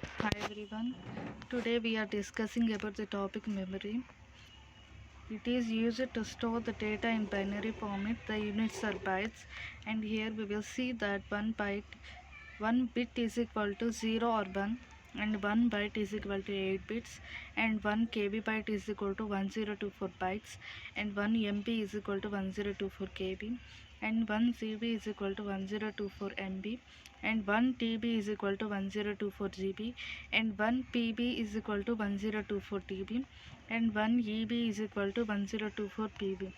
Hi everyone. Today we are discussing about the topic memory. It is used to store the data in binary format. The units are bytes, and here we will see that one bit is equal to 0 or 1, and 1 byte is equal to 8 bits, and 1 KB byte is equal to 1024 bytes, and 1 MB is equal to 1024 KB, and 1 CB is equal to 1024 MB, and 1 TB is equal to 1024 GB, and 1 PB is equal to 1024 TB, and 1 EB is equal to 1024 PB.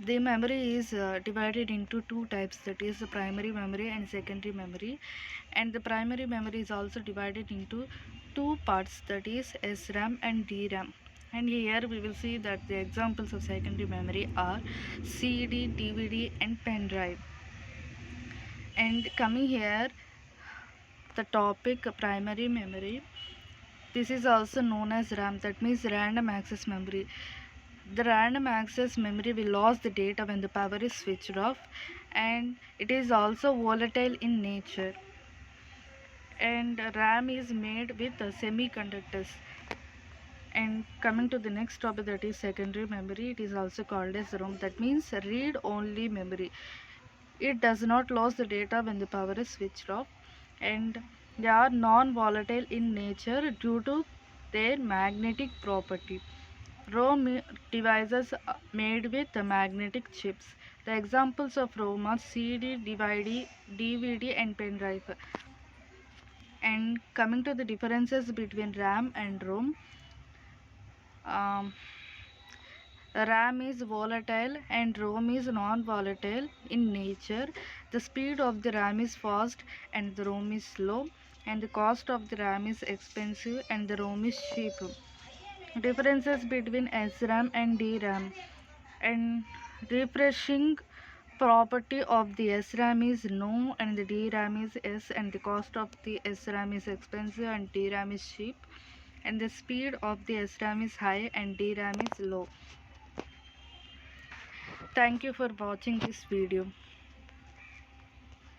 The memory is divided into two types, that is the primary memory and secondary memory, and the primary memory is also divided into two parts, that is SRAM and DRAM. And here we will see that the examples of secondary memory are CD, DVD and pen drive. And coming here, the topic primary memory, this is also known as RAM, that means random access memory. The random access memory will lose the data when the power is switched off, and it is also volatile in nature. And RAM is made with semiconductors. And coming to the next topic, that is secondary memory, it is also called as ROM, that means read only memory. It does not lose the data when the power is switched off, and they are non-volatile in nature due to their magnetic property. ROM devices made with magnetic chips. The examples of ROM are CD, DVD and pen drive. And coming to the differences between RAM and ROM, um, RAM is volatile and ROM is non-volatile in nature. The speed of the RAM is fast and the ROM is slow, and the cost of the RAM is expensive and the ROM is cheap. Differences between SRAM and DRAM, and refreshing property of the SRAM is no and the DRAM is S, and the cost of the SRAM is expensive and DRAM is cheap, and the speed of the SRAM is high and DRAM is low. Thank you for watching this video.